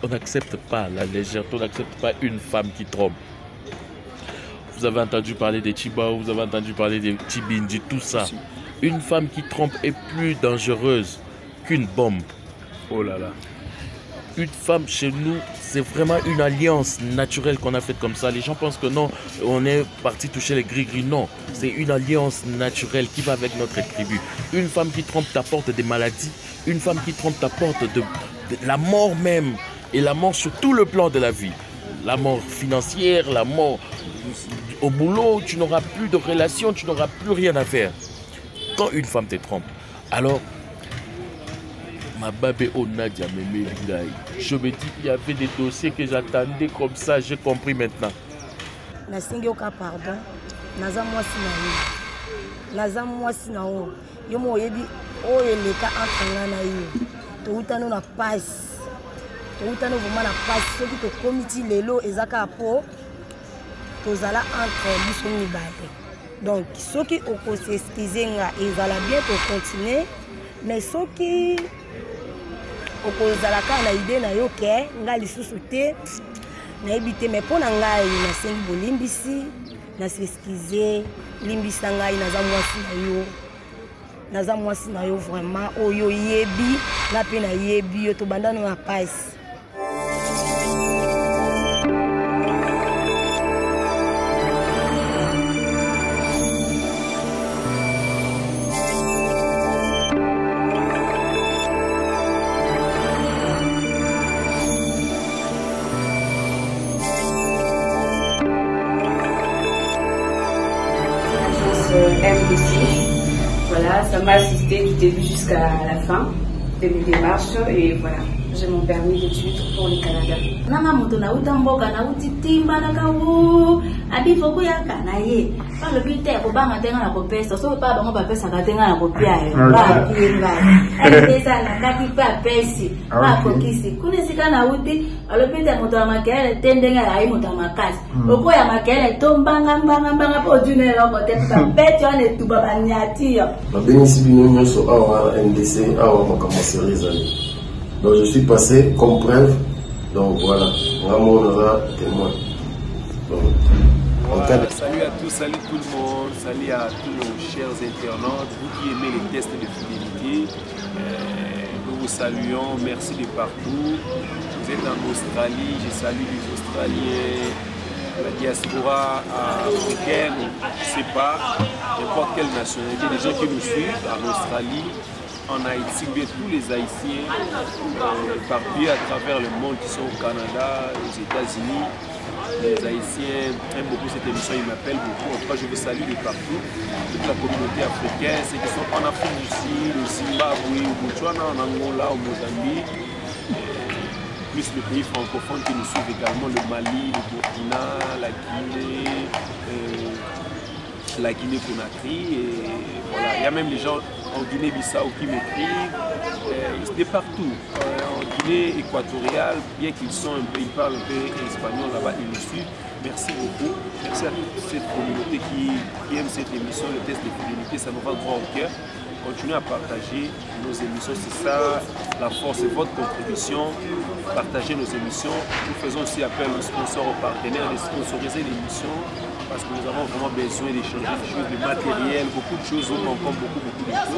on n'accepte pas la légèreté, on n'accepte pas une femme qui trompe. Vous avez entendu parler des Chibao, vous avez entendu parler des Chibindi, tout ça. Une femme qui trompe est plus dangereuse qu'une bombe. Oh là là. Une femme chez nous, c'est vraiment une alliance naturelle qu'on a faite comme ça. Les gens pensent que non, on est parti toucher les gris-gris. Non, c'est une alliance naturelle qui va avec notre tribu. Une femme qui trompe t'apporte des maladies. Une femme qui trompe t'apporte de la mort même. Et la mort sur tout le plan de la vie. La mort financière, la mort au boulot, tu n'auras plus de relations, tu n'auras plus rien à faire. Quand une femme te trompe, alors, ma babé Onadia Mémé Lingaï, je me dis qu'il y avait des dossiers que j'attendais comme ça, j'ai compris maintenant. Pardon, naza mwasi na o yo mo yebi o eleka entre na yo to utano na passe to utano vraiment na passe soki to komiti lelo ezaka po tozala entre biso mibale donc soki okose excuser nga ezala bien to continuer mais soki okozala ka na idée na yo ke nga lisusu te na ebité mais pona ngai na sengi bolimbisi na s'excuser limbisa ngai naza mwasi na yo vraiment oyo yebi na pe na yebi yo to bandano na passe. MDC. Voilà, ça m'a assisté du début jusqu'à la fin de mes démarches et voilà, j'ai mon permis d'études pour le Canada. Nana mutona utamboka na utitimba na kawo abifoku ya kanaye pa le bite ko ba matenga na ko pesa so pa ba ngo ba pesa ka tenga na ko pia ba kinga e pesa na kati pa pesi ba ko kisi kunisika na uti alo bite mutona makele tendenga la imuta makasi oko ya makele tombanga mbanga po dune lo ko te pa peti on e tuba banyati yo ba benisi bino nyonso awa NDC awa makamoseri zali. Donc je suis passé comme preuve, donc voilà, vraiment on aura témoin. Voilà, salut à tous, salut tout le monde, salut à tous nos chers internautes, vous qui aimez les tests de fidélité, nous vous saluons, merci de partout. Vous êtes en Australie, je salue les Australiens, la diaspora africaine, je ne sais pas, n'importe quelle nationalité, les gens qui nous suivent en Australie, en Haïti, bien tous les Haïtiens éparpillés à travers le monde qui sont au Canada, aux États-Unis. Les Haïtiens aiment beaucoup cette émission, ils m'appellent beaucoup. En tout cas, je vous salue de partout, toute la communauté africaine, ceux qui sont en Afrique du Sud, au Zimbabwe, au Botswana, en Angola, au Mozambique. Plus les pays francophones qui nous suivent également, le Mali, le Burkina, la Guinée-Conakry. Et voilà, il y a même les gens en Guinée-Bissau qui m'écrivent, de partout. En Guinée équatoriale, bien qu'ils ils parlent un peu espagnol là-bas, ils nous suivent. Merci beaucoup. Merci à toute cette communauté qui aime cette émission, le test de fidélité, ça nous va droit au cœur. Continuez à partager nos émissions, c'est ça la force, c'est votre contribution. Partagez nos émissions. Nous faisons aussi appel aux sponsors, aux partenaires, de sponsoriser l'émission parce que nous avons vraiment besoin d'échanger des choses, de matériel, beaucoup de choses, nous manquons beaucoup de choses.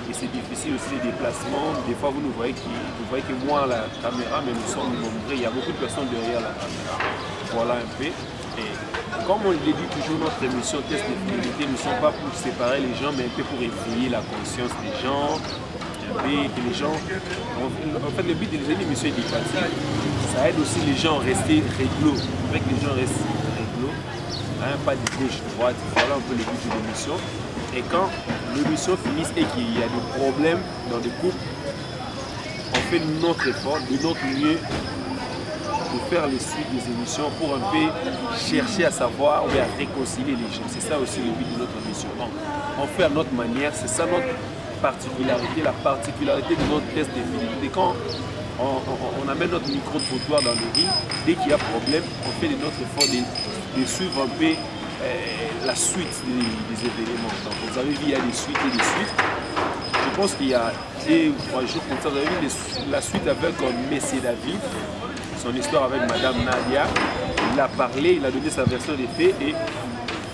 Et c'est difficile aussi les déplacements. Des fois, vous voyez que moi à la caméra, mais nous sommes nombreux. Il y a beaucoup de personnes derrière la caméra. Voilà un peu. Et comme on le dit toujours, notre émission Test de fidélité ne sont pas pour séparer les gens, mais un peu pour éveiller la conscience des gens. Un peu que les gens. En fait, le but de l'émission éducative, ça aide aussi les gens à rester réglo. Avec les gens restent réglo. Hein, pas de gauche, de droite. Voilà un peu le but de l'émission. Et quand l'émission finisse et qu'il y a des problèmes dans les couples, on fait notre effort, de notre mieux, de faire les suites des émissions pour un peu chercher à savoir ou à réconcilier les gens. C'est ça aussi le but de notre émission. Donc, on fait à notre manière, c'est ça notre particularité, la particularité de notre test de fidélité. Quand on amène notre micro-trottoir dans le ring, dès qu'il y a problème, on fait de notre effort de suivre un peu la suite des événements. Donc, vous avez vu, il y a des suites et des suites. Je pense qu'il y a 2 ou 3 jours comme ça, vous avez vu la suite avec Messie David. son histoire avec Madame Nadia. Il a parlé, il a donné sa version des faits et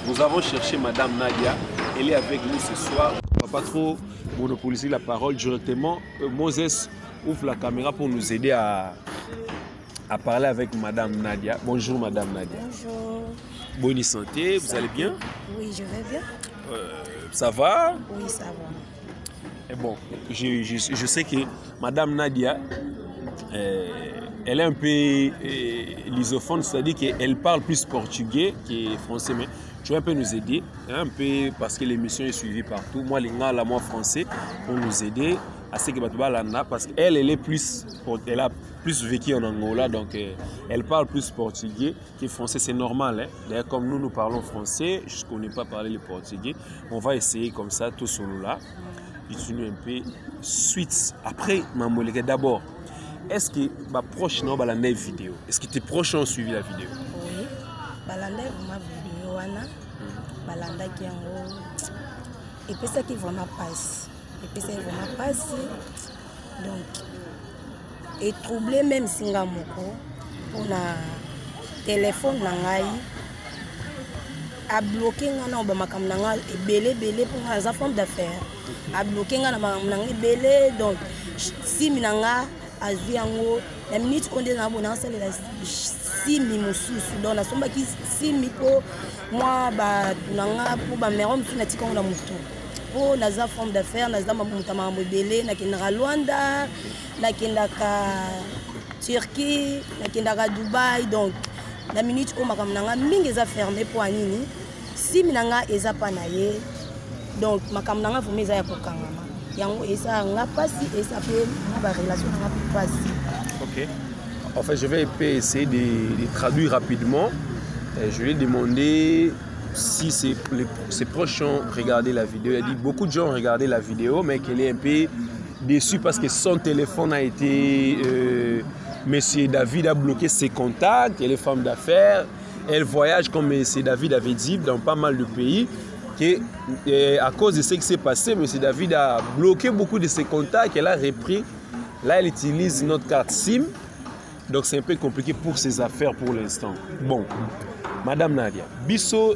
nous avons cherché Madame Nadia. Elle est avec nous ce soir. On ne va pas trop monopoliser la parole directement. Moses ouvre la caméra pour nous aider à parler avec Madame Nadia. Bonjour Madame Nadia. Bonjour. Bonne santé, vous allez bien? Oui, je vais bien. Ça va? Oui, ça va. Et bon, je sais que Madame Nadia, elle est un peu lusophone, c'est-à-dire qu'elle parle plus portugais que français, mais tu vas un peu nous aider, hein, un peu parce que l'émission est suivie partout. Moi, les gars, là, moi, français, pour nous aider à ce que Batouba parce qu'elle, elle a plus vécu en Angola, donc elle parle plus portugais que français, c'est normal. Hein. D'ailleurs, comme nous parlons français, je ne connais pas parler le portugais, on va essayer comme ça, tout solo là, d'utiliser un peu suite. Après, d'abord, est-ce que ma proche n'a pas la vidéo? Est-ce que tes proches ont suivi la vidéo? Oui, balanda ma vidéo wana, balanda qui en et puis ça qui vraiment passe, et puis ça vraiment passe, donc et troublé même singa moko pour na téléphone nangai a bloqué ngana ba makam nanga belé pour les enfants d'affaires a bloqué ngana nanga belé donc si minanga azwi yango la minute on est na bona ça la si mi mususu donc na somba ki si mi po moi ba nanga pour ba mère on na tikonga mutu pour les enfants d'affaires na zama mutama belé na kinra Luanda na kindaka Turquie na kindaka Dubaï donc la minute où makam nanga mingi za fermé pour anini si minanga eza pa na ye donc makam nanga vous meza ya kokangama yango eza nga pasi eza pe ma relation nga pasi. OK. En fait, je vais essayer de traduire rapidement. Je lui ai demandé si ses proches ont regardé la vidéo. Il a dit beaucoup de gens ont regardé la vidéo, mais qu'elle est un peu déçue parce que son téléphone a été... Monsieur David a bloqué ses contacts, elle est femme d'affaires, elle voyage comme Monsieur David avait dit dans pas mal de pays. À cause de ce qui s'est passé, Monsieur David a bloqué beaucoup de ses contacts, elle a repris. Là, elle utilise notre carte SIM, donc c'est un peu compliqué pour ses affaires pour l'instant. Bon, Madame Nadia, Bisso,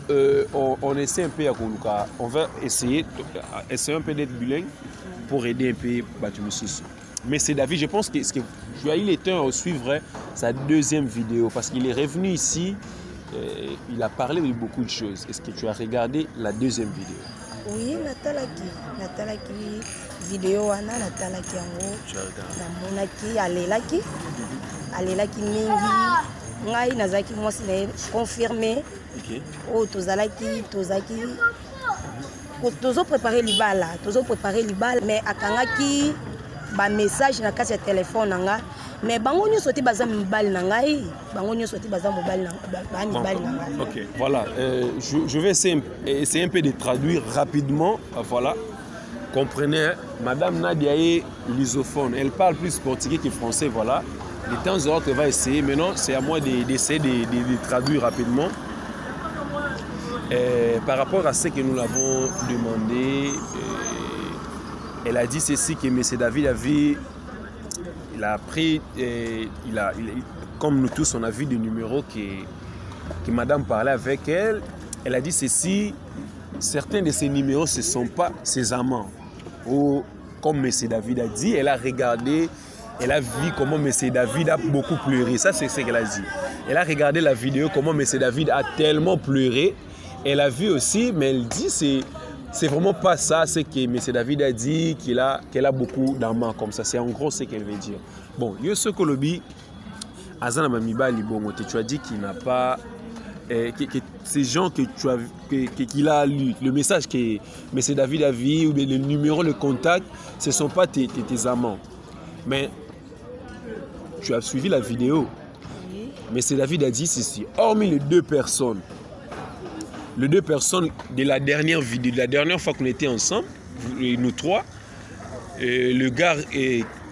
on essaie un peu à Koluka, on va essayer un peu d'être bilingue pour aider un peu Batumissus. Mais c'est David, je pense que tu as eu le temps de suivre sa deuxième vidéo parce qu'il est revenu ici, il a parlé de beaucoup de choses. Est-ce que tu as regardé la deuxième vidéo? Oui, natalaki vidéo wana natalaki yango namonaki alelaki mingi ngai nazalaki mwasi na ye confirmé oyo tozalaki tozoprépare libala mais akangaki message na kati ya téléphone nanga mais bango nyonso te baza mibali na ngai bango nyonso te baza mibali na ngai. OK, voilà, je vais essayer un peu de traduire rapidement. Voilà, comprenez, Madame Nadia est lusophone, elle parle plus portugais que français. Voilà, de temps en temps elle va essayer, maintenant c'est à moi d'essayer de traduire rapidement. Par rapport à ce que nous l'avons demandé, elle a dit ceci que M. David il a pris, comme nous tous, on a vu des numéros que Madame parlait avec elle. Elle a dit ceci, certains de ces numéros, ce ne sont pas ses amants. Ou, comme M. David a dit, elle a regardé, elle a vu comment M. David a beaucoup pleuré. Ça, c'est ce qu'elle a dit. Elle a regardé la vidéo, comment M. David a tellement pleuré. Elle a vu aussi, mais elle dit, c'est vraiment pas ça, c'est que M. David a dit qu'elle a beaucoup d'amants comme ça. C'est en gros ce qu'elle veut dire. Bon, Yosso Kolobi, Azana Mamiba Libongo, tu as dit qu'il n'a pas... que ces gens qu'il a lu, le message que M. David a vu, ou le numéro, le contact, ce ne sont pas tes amants. Mais tu as suivi la vidéo. M. David a dit ceci, hormis les deux personnes de la dernière vidéo, de la dernière fois qu'on était ensemble, nous trois, le gars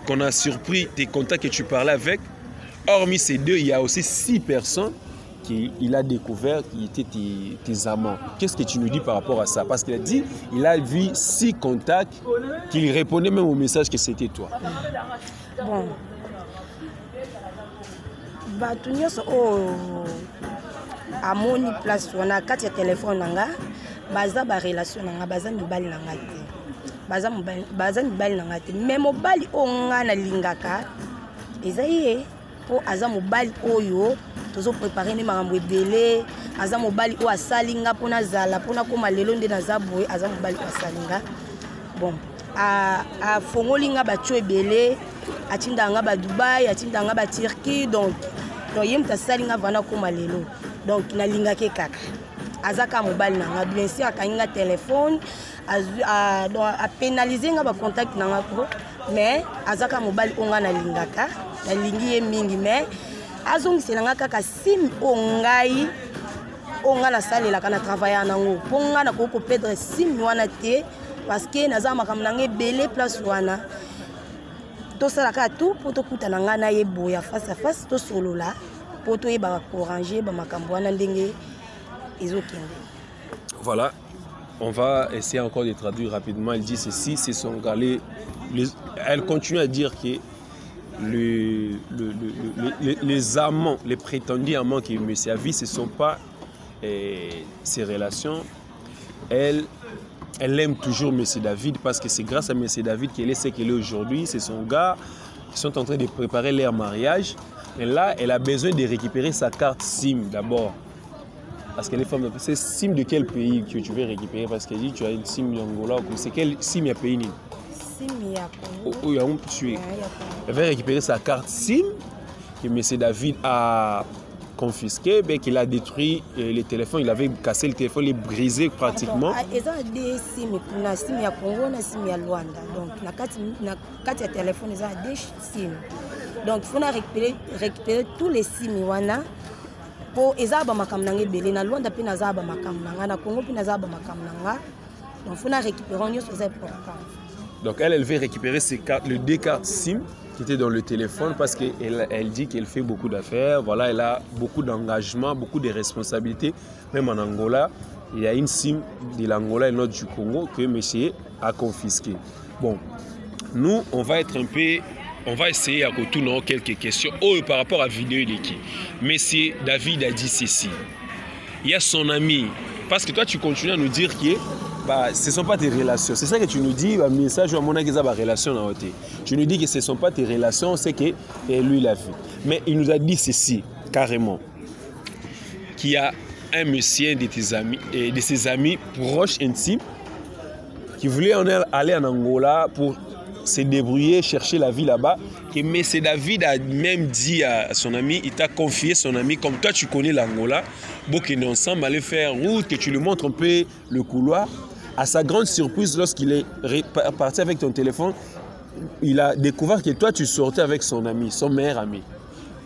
qu'on a surpris, tes contacts que tu parlais avec, hormis ces deux, il y a aussi 6 personnes qu'il a découvert qui étaient tes amants. Qu'est-ce que tu nous dis par rapport à ça? Parce qu'il a dit, il a vu 6 contacts, qu'il répondait même au message que c'était toi. Bon, bato nyonso oyo amoni place wana kati ya telefone na nga baza barelation na nga baza mibali na nga te baza mibali na nga te me mobali oyo nga nalingaka eza ye mpo aza mobali oyo tozoprepare nde makambo ebele aza mobali oyo asali nga mpo nazala mpo nakoma lelo nde naza boye aza mobali oyo asali nga bon afongoli nga batio ebele atindaka nga badubai atindaka nga baturquie donc ye moto asali nga vana koma lelo donc nalingaki kaka aza kaka mobali na nga bien sûr akangi nga telefone apénalize nga bacontact na nga po mais aza kaka mobali oyo nga nalingaka nalingi ye mingi mais azongisela nga kaka sim oyo nga nasalelaka na travailla nango mpo nga nakoki kopedre sim wana te parce que naza makambo na nga ebele place wana tosalaka tu mpo tokutana nga na ye boya face à face tosolola mpo toyebaka korange bamakambo wana ndenge ezokende. Voilà, on va essayer encore de traduire rapidement. Elle dit ceci, c'est son gars. Elle continue à dire que les amants, les prétendus amants qui me servent, ce ne sont pas ses relations. Elle aime toujours M. David parce que c'est grâce à M. David qu'elle est ce qu'elle est aujourd'hui. C'est son gars qui sont en train de préparer leur mariage. Et là, elle a besoin de récupérer sa carte SIM d'abord. Parce qu'elle est femme. C'est SIM de quel pays que tu veux récupérer? Parce qu'elle dit que tu as une SIM d'Angola. C'est quel SIM à pays? SIM à Congo. Oui, elle va récupérer sa carte SIM que M. David a confisqué, qu'il a détruit les téléphones, il avait cassé le téléphone, il brisé pratiquement. Il y a des SIM, la SIM à Congo, la SIM à Luanda. Donc, la carte de téléphone, il y a des SIM. Donc, il faut récupérer tous les SIM pour les gens qui ont belé na Luanda puis na zaba makamnanga na Congo puis na zaba makamnanga. Donc, il faut récupérer les choses importantes. Donc, elle veut récupérer les deux cartes SIM qui était dans le téléphone parce qu'elle dit qu'elle fait beaucoup d'affaires, voilà, elle a beaucoup d'engagement, beaucoup de responsabilités. Même en Angola, il y a une SIM de l'Angola et une autre du Congo que monsieur a confisqué. Bon, nous, on va essayer à retourner quelques questions par rapport à la vidéo de qui. Monsieur David a dit ceci. Il y a son ami, parce que toi tu continues à nous dire que ce ne sont pas tes relations. C'est ça que tu nous dis, un message ou mon relation. Tu nous dis que ce ne sont pas tes relations, c'est que lui l'a vu. Mais il nous a dit ceci, carrément, qu'il y a un monsieur de tes amis, de ses amis proches, intimes, qui voulait aller en Angola pour se débrouiller, chercher la vie là-bas. Que M. David a même dit à son ami, il t'a confié son ami, comme toi tu connais l'Angola, bon qu'on est ensemble, aller faire route, que tu lui montres un peu le couloir. À sa grande surprise, lorsqu'il est parti avec ton téléphone, il a découvert que toi, tu sortais avec son ami, son meilleur ami.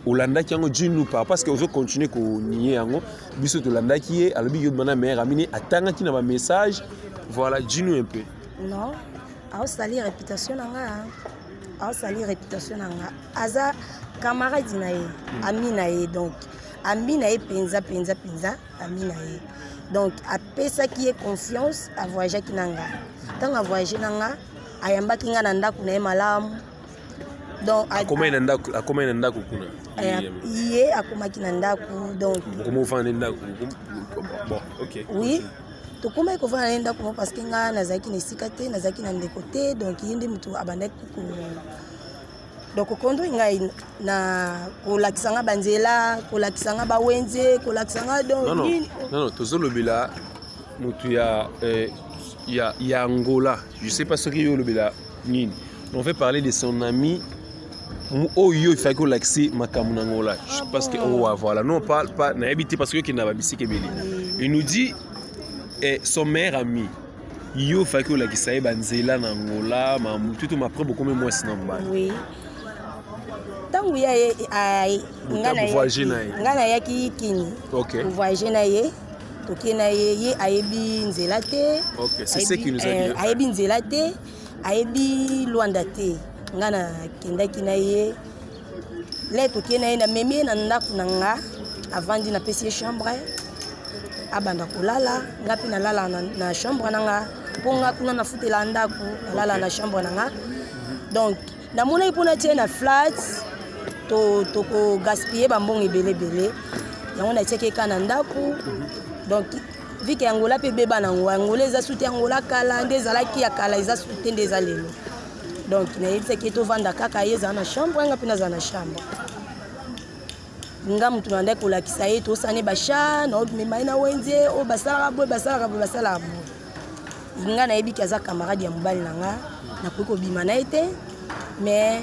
Olanda qui a dit nous pas parce que je continue à nier ango. Biso Olanda qui est, alors il y a meilleur ami, attends qu'il y a un message. Voilà, dis-nous un peu. Non, a sali réputation nanga, a sali réputation nanga. Aza camarade nae, ami nae donc, ami nae penza, ami nae. Donc, après ça qui est confiance, à voyager qui nanga. Tant à voyager nanga, ayamba qui nga nanda kuna malam. Donc, comment il nanda kuna? Iye akoma ki nanda ku donc. Comment faire nanda ku? Bon, OK. Oui. To comment ko fa nanda ku parce que nga nazaki ne sikate, nazaki na ndekote, donc yinde mutu abandaki ku. Donc kondo ngai na kolakisanga banzela kolakisanga bawenze kolakisanga donc non tozolobela mutu ya Angola, je sais pas ce qu'il y a lobela nini. On veut parler de son ami il fait que l'accès makamuna Angola parce que voilà, non parle pas na habité parce que n'a pas bisike beli. Il nous dit son meilleur ami yo fait que l'accès banzela na Angola ma tout m'a pris beaucoup moins sinamba. Oui. Tangu ya ngana yaki kini voyager na ye toke na ye ayebi nzela te c'est ce qui nous a dit ayebi nzela te ayebi Luanda te ngana kendaki na ye le toke na ye na memi na ndako na nga avandi na pesi chambre abanda kolala ngapi na lala na chambre na nga po nga kuna na futela ndako lala na chambre na nga donc na mona ipona tie na flat gaspiller bambongo ebele yango na tiaki eka na ndako donc vu que Angola pe beba na Angola eza sute Angola kala nde ezalaki ya kala eza sute nde eza lelo donc nayebisaki tovanda kaka ye ezala na chambre nga mpe nazala na chambre nga mutu nanda kolakisa ye tosane basha naomema ye na wenze oyo basalaka boye basalaka boye nga nayebiki aza camarade ya mobali na nga nakoki kobima na ye te mais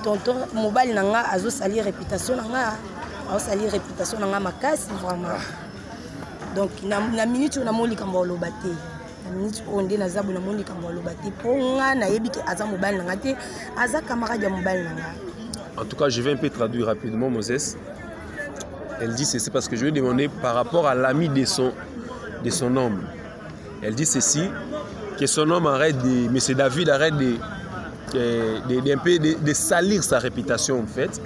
tonton mobali na nga azosali réputation na nga makasi vraiment donc na minute na moni likambo oloba te na minute oyo nde naza boye na moni likambo oloba te mpo nga nayebiki aza mobali na nga te aza camarade ya mobali na nga. En tout cas, je vais un peu traduire rapidement, Moses. Elle dit ceci parce que je lui ai demandé par rapport à l'ami de son homme. Elle dit ceci, que son homme arrête de... M. David arrête de salir sa réputation, en fait.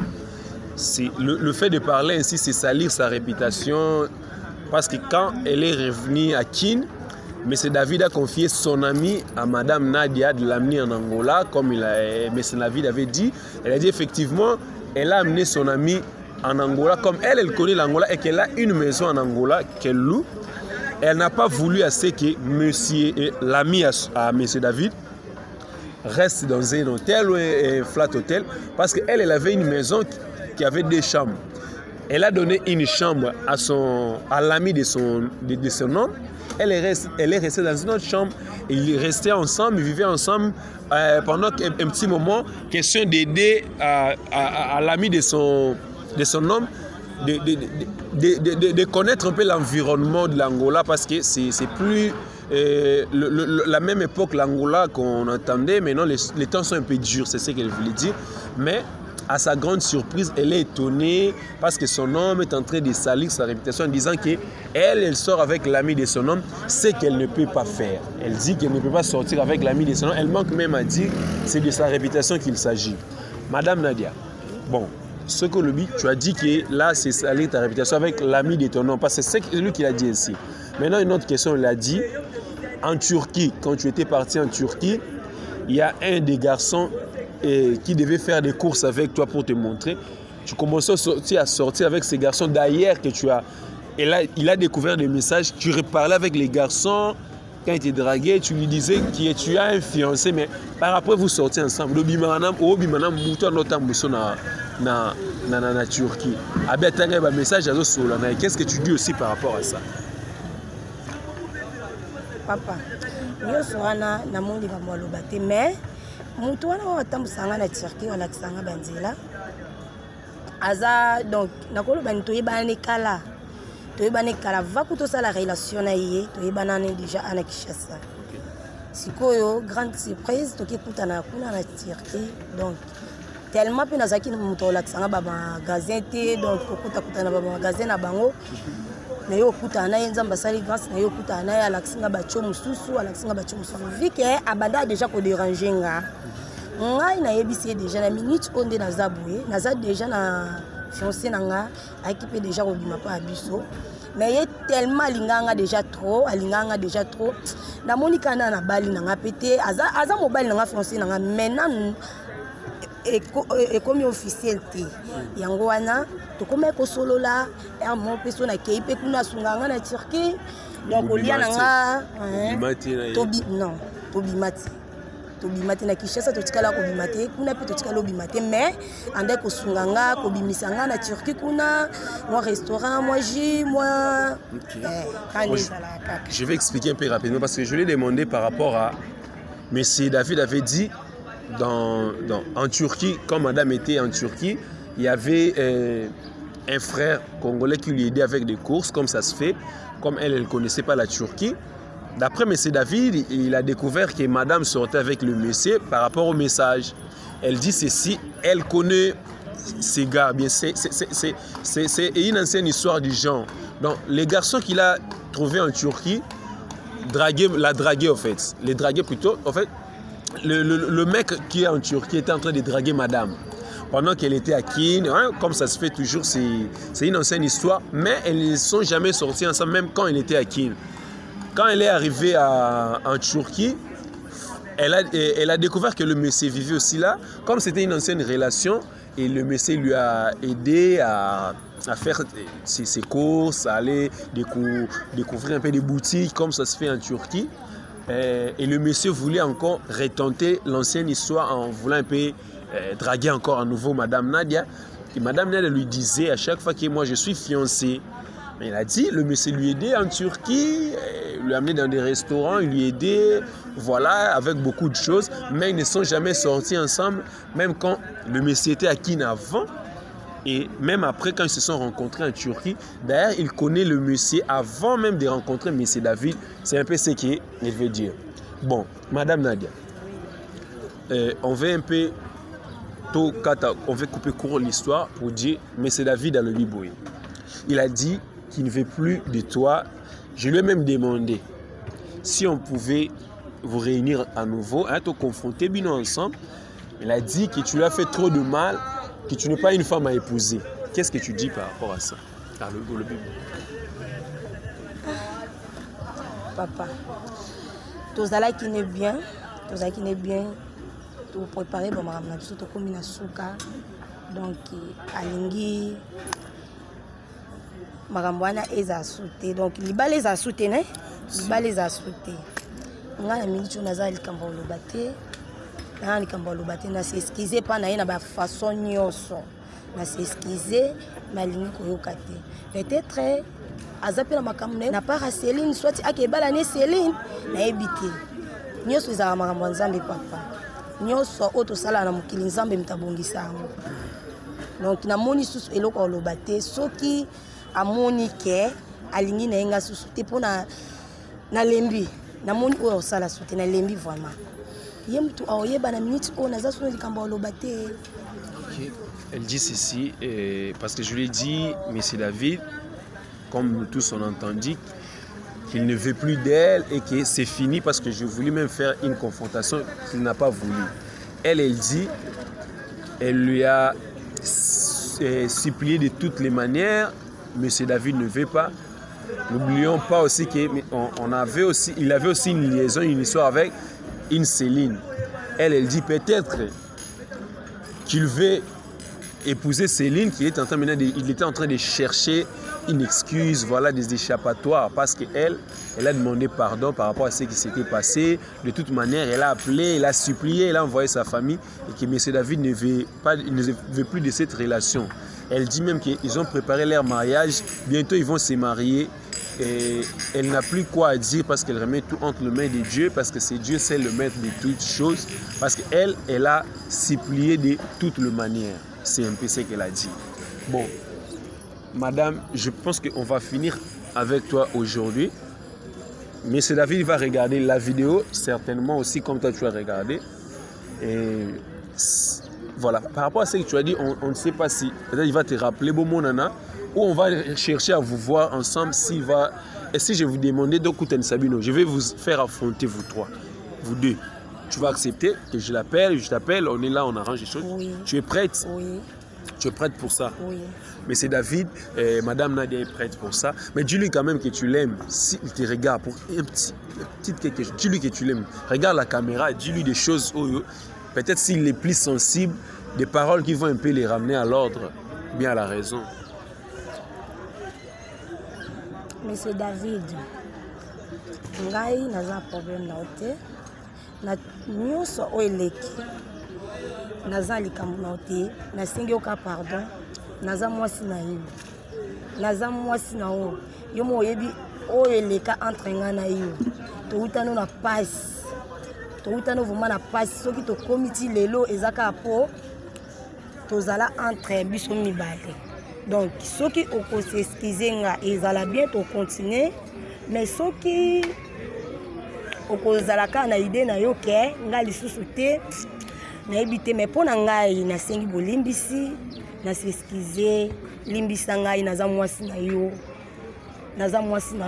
Le fait de parler ainsi, c'est salir sa réputation. Parce que quand elle est revenue à Kin, M. David a confié son ami à Madame Nadia de l'amener en Angola, comme M. David avait dit. Elle a dit effectivement, elle a amené son ami en Angola, comme elle connaît l'Angola et qu'elle a une maison en Angola qu'elle loue. Elle n'a pas voulu assez que l'ami à M. David reste dans un hôtel ou un flat hôtel, parce qu'elle avait une maison qui avait 2 chambres. Elle a donné une chambre à l'ami de son homme. Elle est restée dans une autre chambre. Ils restaient ensemble, ils vivaient ensemble pendant un petit moment. Question d'aider à l'ami de son homme de connaître un peu l'environnement de l'Angola, parce que c'est plus la même époque l'Angola qu'on entendait. Maintenant, les temps sont un peu durs, c'est ce qu'elle voulait dire. Mais à sa grande surprise, elle est étonnée parce que son homme est en train de salir sa réputation en disant qu'elle sort avec l'ami de son homme, ce qu'elle ne peut pas faire. Elle dit qu'elle ne peut pas sortir avec l'ami de son homme. Elle manque même à dire que c'est de sa réputation qu'il s'agit. Madame Nadia, bon, ce que le but, tu as dit que là, c'est salir ta réputation avec l'ami de ton homme, parce que c'est lui qui l'a dit ici. Maintenant, une autre question, elle a dit, en Turquie, quand tu étais parti en Turquie, il y a un des garçons qui devait faire des courses avec toi pour te montrer. Tu commençais à sortir avec ces garçons d'ailleurs que tu as. Et là, il a découvert des messages. Tu reparlais avec les garçons quand il te draguait. Tu lui disais que tu as un fiancé, mais par après vous sortez ensemble. Na Turquie. Message à qu'est-ce que tu dis aussi par rapport à ça? Papa, je suis na monde mais mutu wana watambusanga na Turquie walakisanga banzela aza donc nakoloba ni toyebana kala va kutosala relation na ye toyebana déjà ana Kinshasa sikoyo grande surprise tokikutana kuna na Turquie donc tellement pe nazaki mutu walakisanga ba magasin te donc kokutana ba magasin na bango na yo kutana ye nzamba sali grâce na yo kutana ye alakisanga bacho mususu vu que abanda déjà ko déranger nga ngai na yebisi déjà na minute onde naza boye naza déjà na fiancé nanga akipe déjà ko bima pa biso mais ye tellement alinganga déjà trop na monika na bali nanga pété aza mobile nanga fiancé nanga maintenant comme officiel te yango wana tokoma ko solo la un mon peso na keipe kuna sunganga na Turquie donc olia nanga tobimati na Kinshasa totikala ko bimate kuna pe totikala obimate mais ande ko sunganga ko bimisanga na Turquie kuna moi restaurant moi jus moi je vais expliquer un peu rapidement parce que je lui ai demandé par rapport à Monsieur David avait dit en Turquie, quand madame était en Turquie, il y avait un frère congolais qui lui aidait avec des courses, comme ça se fait. Comme elle ne connaissait pas la Turquie. D'après M. David, il a découvert que madame sortait avec le monsieur par rapport au message. Elle dit ceci, elle connaît ces gars. C'est une ancienne histoire du genre. Donc, les garçons qu'il a trouvés en Turquie, la draguaient en fait. Les draguaient plutôt, en fait. Le mec qui est en Turquie était en train de draguer madame pendant qu'elle était à Kin, hein, comme ça se fait toujours, c'est une ancienne histoire, mais elles ne sont jamais sorties ensemble, même quand elle était à Kin. Quand elle est arrivée en Turquie, elle a découvert que le monsieur vivait aussi là. Comme c'était une ancienne relation, et le monsieur lui a aidé à faire ses courses, à aller découvrir un peu des boutiques comme ça se fait en Turquie. Et le monsieur voulait encore retenter l'ancienne histoire en voulant un peu draguer encore à nouveau Madame Nadia. Et Madame Nadia lui disait à chaque fois que moi je suis fiancé. Mais il a dit, le monsieur lui aidait en Turquie, lui a amené dans des restaurants, il lui aidait, voilà, avec beaucoup de choses. Mais ils ne sont jamais sortis ensemble, même quand le monsieur était à Kin avant. Et même après, quand ils se sont rencontrés en Turquie, d'ailleurs, il connaît le monsieur avant même de rencontrer M. David. C'est un peu ce qu'il veut dire. Bon, Madame Nadia, on veut un peu, on veut couper court l'histoire pour dire M. David a le Liboé. Il a dit qu'il ne veut plus de toi. Je lui ai même demandé si on pouvait vous réunir à nouveau, hein, te confronter bien ensemble. Il a dit que tu lui as fait trop de mal, que tu n'es pas une femme à épouser. Qu'est-ce que tu dis par rapport à ça? Papa, tout ça qui n'est bien, tout préparer pour ma ramener tout comme une souka, donc alingi. Marambwana eza sauté donc libala eza sauté né libala eza sauté ngana mingi tuna za likambo lobate na likambo lobate na s'excuser pa na ye na ba façon nyonso na s'excuser malingi koyoka te peut-être azape na makamne na para Céline soit akebala ne Céline na ebité nyonso za makambo nzambe papa nyonso auto sala na mukili nzambe mtabongisa donc na moni susu eloko lobate soki amoni ke alingi na yenga susu te pona na lembi na moni oyo sala susu na lembi vraiment ye mtu aoyeba na minute o naza sunu likambo lobate. Elle dit ceci parce que je lui ai dit monsieur David, comme nous tous on a entendu, qu'il ne veut plus d'elle et que c'est fini parce que je voulais même faire une confrontation qu'il n'a pas voulu. Elle dit, elle lui a supplié de toutes les manières. Monsieur David ne veut pas. N'oublions pas aussi qu'il avait aussi une liaison, une histoire avec une Céline. Elle dit peut-être qu'il veut épouser Céline, il était en train de chercher une excuse, voilà, des échappatoires, parce qu'elle a demandé pardon par rapport à ce qui s'était passé. De toute manière, elle a appelé, elle a supplié, elle a envoyé sa famille et que monsieur David ne veut plus de cette relation. Elle dit même qu'ils ont préparé leur mariage, bientôt ils vont se marier et elle n'a plus quoi à dire parce qu'elle remet tout entre les mains de Dieu, parce que c'est Dieu, c'est le maître de toutes choses, parce qu'elle a supplié de toutes les manières. C'est un peu ce qu'elle a dit. Bon, madame, je pense qu'on va finir avec toi aujourd'hui. Monsieur David va regarder la vidéo, certainement aussi comme toi tu as regardé. Et voilà, par rapport à ce que tu as dit, on ne sait pas si peut-être il va te rappeler bon mon nana, ou on va chercher à vous voir ensemble s'il va. Et si je vous demandais d'Okuten Sabino, je vais vous faire affronter vous trois, vous deux. Tu vas accepter que je t'appelle, on est là, on arrange les choses. Oui. Tu es prête? Oui. Tu es prête pour ça? Oui. Mais c'est David, Madame Nadia est prête pour ça. Mais dis-lui quand même que tu l'aimes. S'il te regarde pour une petite quelque chose, dis-lui que tu l'aimes. Regarde la caméra, dis-lui des choses. Peut-être s'il est plus sensible, des paroles qui vont un peu les ramener à l'ordre, bien à la raison. Monsieur David, ngai naza problème na ote. Na nyonso oeleki. Naza likambo na ote. Na sengi oka pardon. Naza mwasi na yo. Naza mwasi na yo. Yo mo yebi oeleka entre nga na yo. To utano na passe. To utano vraiment na passe. Soki to komiti lelo ezaka po. Tozala entre biso mibale. Donc soki oko s'excuser nga ezala bien to continuer. Mais soki okozalaka na idée na yo ke nga lisusu te na ebité mais pona ngai na sengi bolimbisi na s'excuser limbisa ngai naza mwasi na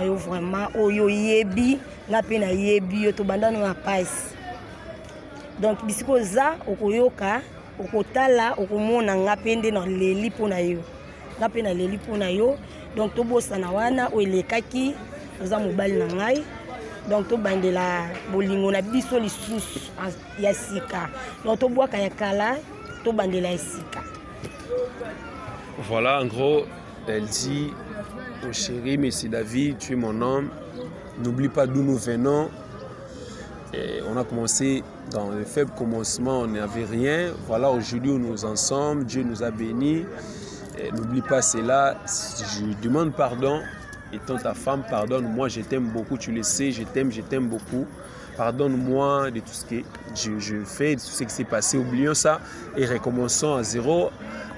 yo vraiment oyo yebi nga pe na yebi yo to bandana na passe donc bisiko za okoyoka okotala okomona nga pe nde na leli pona yo nga pe na leli pona yo donc to bosana wana oelekaki oza mobali na ngai. Donc to bandela bolingo na biso lisusu ya sika. Donc to bwaka ya kala to bandela ya sika. Voilà, en gros, elle dit, oh chéri, Messi David, tu es mon homme, n'oublie pas d'où nous venons. Et on a commencé dans le faible commencement, on n'avait rien. Voilà, aujourd'hui, nous en sommes, Dieu nous a bénis. N'oublie pas cela, je demande pardon. Étant ta femme, pardonne-moi, je t'aime beaucoup, tu le sais, je t'aime beaucoup. Pardonne-moi de tout ce que je fais, de tout ce qui s'est passé. Oublions ça et recommençons à zéro.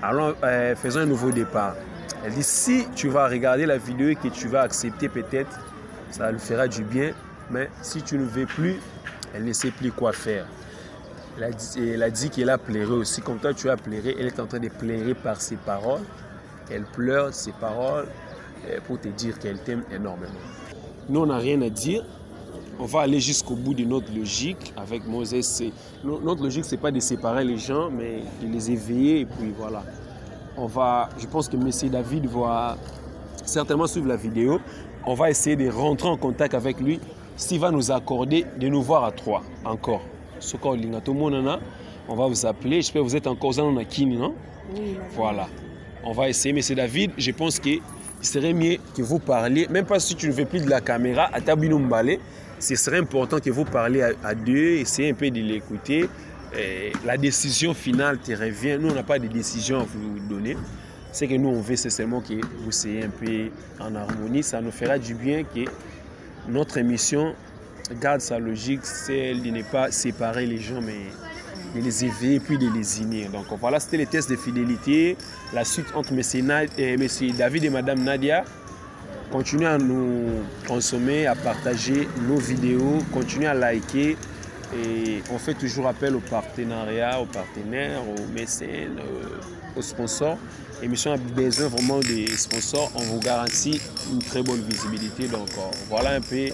Allons, faisons un nouveau départ. Elle dit, si tu vas regarder la vidéo et que tu vas accepter peut-être, ça lui fera du bien. Mais si tu ne veux plus, elle ne sait plus quoi faire. Elle a dit qu'elle a pleuré aussi. Comme toi, tu as pleuré. Elle est en train de pleurer par ses paroles. Elle pleure ses paroles pour te dire qu'elle t'aime énormément. Nous, on n'a rien à dire. On va aller jusqu'au bout de notre logique avec Moses. Notre logique, ce n'est pas de séparer les gens, mais de les éveiller. Et puis voilà. Je pense que M. David va certainement suivre la vidéo. On va essayer de rentrer en contact avec lui. S'il va nous accorder de nous voir à 3 encore. On va vous appeler. J'espère que vous êtes encore dans la Kini, non? Oui. Voilà. On va essayer. M. David, je pense qu'il serait mieux que vous parliez, même pas si tu ne veux plus de la caméra, à Tabino Mbale, ce serait important que vous parliez à deux, essayez un peu de l'écouter. La décision finale te revient. Nous, on n'a pas de décision à vous donner. Ce que nous, on veut, c'est seulement que vous soyez un peu en harmonie. Ça nous fera du bien que notre émission garde sa logique, celle de ne pas séparer les gens, mais de les éveiller puis de les unir. Donc voilà, c'était les tests de fidélité. La suite entre M. David et Mme Nadia. Continuez à nous consommer, à partager nos vidéos, continuez à liker. Et on fait toujours appel aux partenariats, aux partenaires, aux mécènes, aux sponsors. L'émission a besoin vraiment des sponsors. On vous garantit une très bonne visibilité. Donc voilà un peu.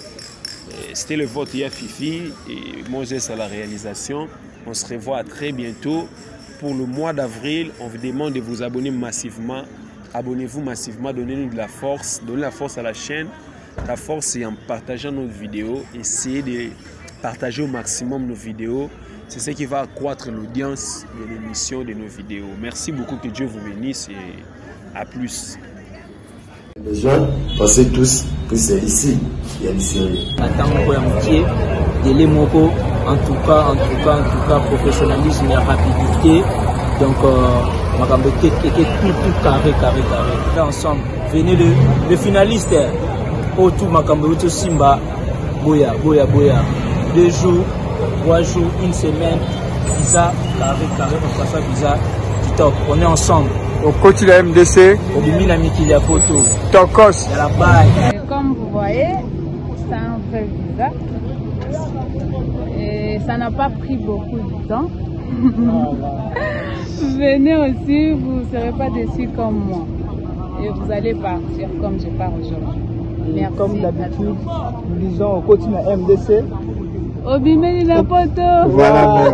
C'était le vote hier Fifi et Moses à la réalisation. On se revoit très bientôt. Pour le mois d'avril, on vous demande de vous abonner massivement. Abonnez-vous massivement, donnez-nous de la force. Donnez la force à la chaîne. La force, c'est en partageant nos vidéos. Essayez de partager au maximum nos vidéos. C'est ce qui va accroître l'audience de l'émission de nos vidéos. Merci beaucoup, que Dieu vous bénisse et à plus. Les gens pensaient tous que c'est ici, il y a du sérieux. En tout cas, professionnalisme et rapidité. Donc, tout carré. Ensemble, venez le finaliste. Autour Makambo Simba, Boya. 2 jours, 3 jours, 1 semaine, visa, carré, on passe à visa, top, on est ensemble. Au coach de la MDC, au Bimina Mikilia Poto, Tokos, à la baille. Comme vous voyez, c'est un vrai visa. Et ça n'a pas pris beaucoup de temps. Venez aussi, vous ne serez pas déçus comme moi. Et vous allez partir comme je pars aujourd'hui. Merci. Comme d'habitude, nous disons au coach de la MDC. Obimeni la poto. Voilà.